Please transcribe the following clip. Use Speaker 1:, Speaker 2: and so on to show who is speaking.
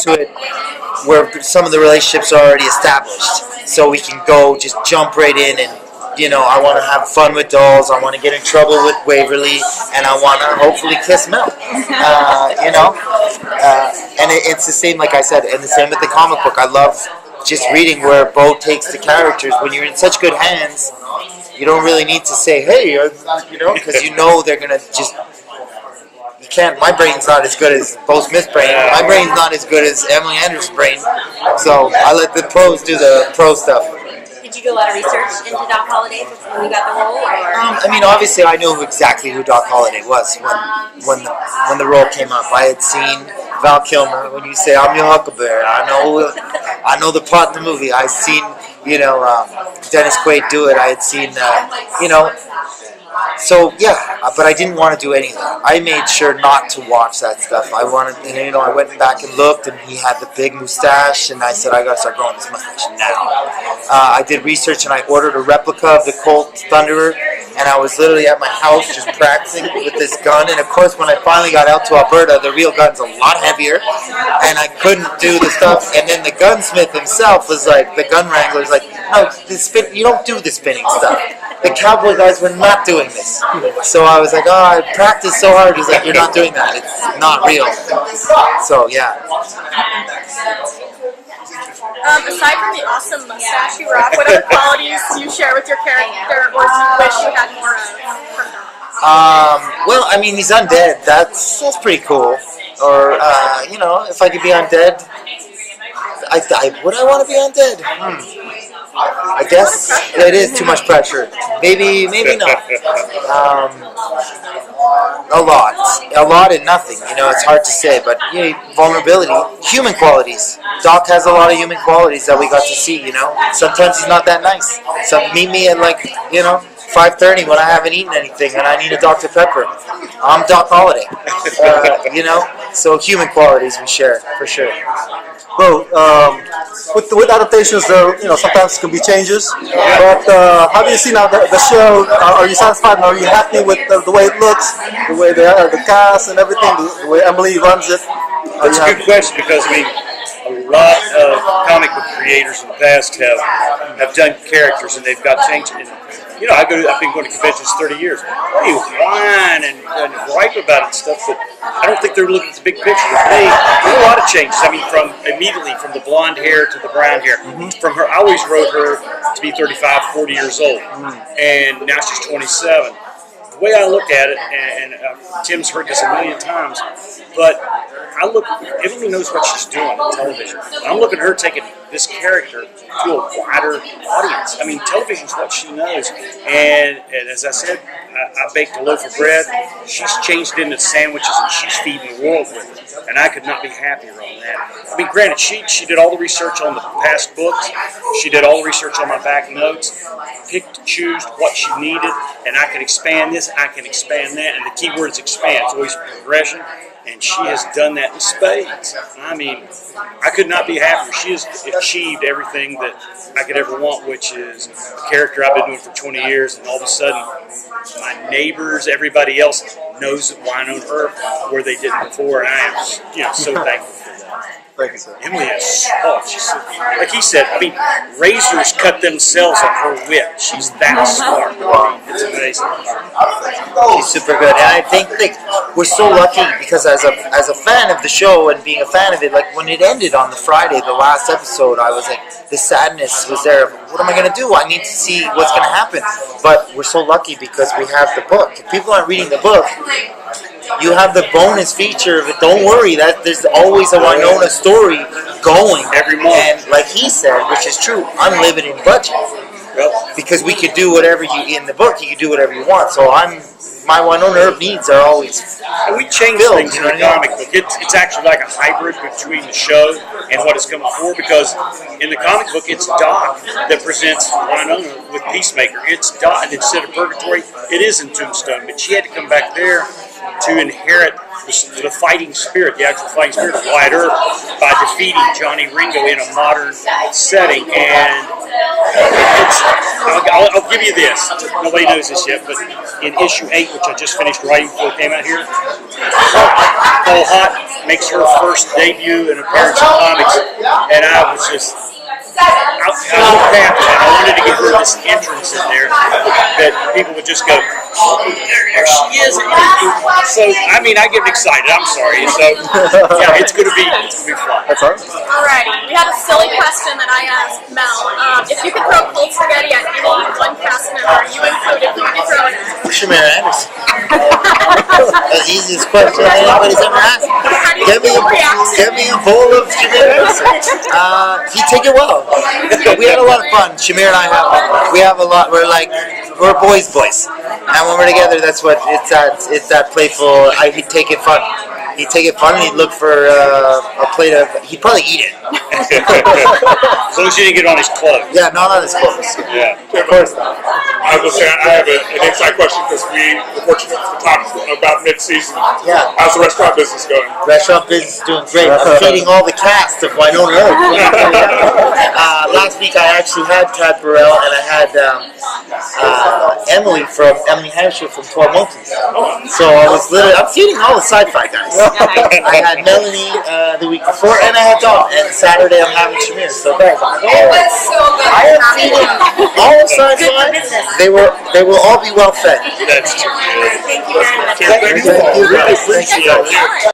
Speaker 1: into it where some of the relationships are already established, so we can go just jump right in and. I want to have fun with dolls. I want to get in trouble with Waverly, and I want to hopefully kiss Mel. And it's the same, like I said, and the same with the comic book. I love just reading where Beau takes the characters. When you're in such good hands, you don't really need to say, "Hey," because they're gonna just. You can't. My brain's not as good as Beau Smith's brain. My brain's not as good as Emily Anders's brain. So I let the pros do the pro stuff.
Speaker 2: Did you do a lot of research into Doc Holliday when you got the role?
Speaker 1: Obviously, I knew exactly who Doc Holliday was when the role came up. I had seen Val Kilmer. When you say I'm your Huckleberry, I know the part in the movie. I've seen Dennis Quaid do it. I had seen So but I didn't want to do any of that. I made sure not to watch that stuff. I wanted, I went back and looked, and he had the big mustache, and I said, I gotta start growing this mustache now. I did research, and I ordered a replica of the Colt Thunderer, and I was literally at my house just practicing with this gun. And of course, when I finally got out to Alberta, the real gun's a lot heavier, and I couldn't do the stuff. And then the gunsmith himself was like, the gun wrangler's like, no, you don't do the spinning stuff. The cowboy guys were not doing this. So I was like, I practiced so hard. He's like, you're not doing that. It's not real. So, yeah.
Speaker 3: Aside from the awesome mustache you rock, what other qualities do you share with your character, or do you wish you had more of from them?
Speaker 1: He's undead. That's pretty cool. Or, if I could be undead, would I want to be undead? I guess it is too much pressure. Maybe not. A lot and nothing. It's hard to say, but vulnerability, human qualities. Doc has a lot of human qualities that we got to see. Sometimes he's not that nice. So meet me at 5:30 when I haven't eaten anything and I need a Dr. Pepper. I'm Doc Holliday. So human qualities we share for sure.
Speaker 4: Well, with adaptations, there sometimes can be changes. But how do you see now the show? Are you satisfied? Are you happy with the way it looks, the way the cast and everything, the way Emily runs it?
Speaker 5: That's a good question because a lot of comic book creators in the past have done characters and they've got changed. I've been going to conventions 30 years. They whine and gripe about it and stuff, but I don't think they're looking at the big picture. There are a lot of changes. From the blonde hair to the brown hair. From her, I always wrote her to be 35, 40 years old, and now she's 27. The way I look at it, and Tim's heard this a million times, but Emily knows what she's doing on television. I'm looking at her taking this character to a wider audience. Television's what she knows. And as I said, I baked a loaf of bread. She's changed into sandwiches, and she's feeding the world with it. And I could not be happier on that. Granted, she did all the research on the past books. She did all the research on my back notes. Picked and chose what she needed, and I can expand this, I can expand that, and the key word is expand. It's always progression. And she has done that in spades. I could not be happier. She has achieved everything that I could ever want, which is a character I've been doing for 20 years, and all of a sudden, my neighbors, everybody else knows WYNONNA EARP where they didn't before, and I am so thankful for that.
Speaker 4: Thank you, sir.
Speaker 5: Emily is she's so, like he said, razors cut themselves on her wit. She's that smart. It's amazing.
Speaker 1: She's super good, and I think we're so lucky because as a fan of the show and being a fan of it, when it ended on the Friday, the last episode, I was like, the sadness was there. What am I going to do? I need to see what's going to happen. But we're so lucky because we have the book. If people aren't reading the book, you have the bonus feature of it. Don't worry, there's always a WYNONNA story going
Speaker 5: every month.
Speaker 1: And like he said, which is true, unlimited budget. Because we could do whatever in the book, you could do whatever you want. So my WYNONNA EARP needs are always
Speaker 5: and we change things in the comic book. It's actually like a hybrid between the show and what it's coming for, because in the comic book it's Doc that presents WYNONNA with Peacemaker. It's Doc, and instead of Purgatory, it is in Tombstone, but she had to come back there to inherit the fighting spirit, the actual fighting spirit of Wyatt Earp by defeating Johnny Ringo in a modern setting. And I'll give you this. Nobody knows this yet, but in issue 8, which I just finished writing before it came out here, Paul Hott makes her first debut and appearance in comics, and I was just. I was happy. I wanted to get her this entrance in there that people would just go, oh, there she is. So, I mean, I get excited. I'm sorry. So, yeah, it's gonna be fun.
Speaker 4: That's awesome.
Speaker 3: Alrighty, we had a silly question that I asked Mel. If you could throw cold spaghetti at any one cast member, you included, who would you throw it at?
Speaker 1: Shamir Anderson. That's the easiest question anybody's ever asked.
Speaker 3: How do you
Speaker 1: Get me a bowl of Shamir Anderson. He'd take it well. We had a lot of fun. Shamir and I have a lot. We're boys, and when we're together, that's what it's that playful. He'd take it fun. He'd take it fun, and he'd look for a plate of. He'd probably eat it.
Speaker 5: As long as you didn't get on his clothes.
Speaker 1: Yeah, not on his clothes.
Speaker 5: Yeah.
Speaker 1: Of course not.
Speaker 6: I was going to say, I have an inside question because we were fortunate to talk about mid-season.
Speaker 1: Yeah.
Speaker 6: How's the restaurant business going?
Speaker 1: Restaurant business is doing great. I'm feeding all the cast of Winona EARP. Last week I actually had Tad Burrell and I had Emily Hampshire from 12 Monkeys. So I'm feeding all the Syfy guys. I had Melanie the week before and I had Dawn. And Saturday I'm having Shamir. So guys,
Speaker 2: It was so good.
Speaker 1: I am feeding all of Syfy. They will all be well fed.
Speaker 5: That's true.
Speaker 2: Thank you very much.
Speaker 1: Thank you guys. Thank you guys.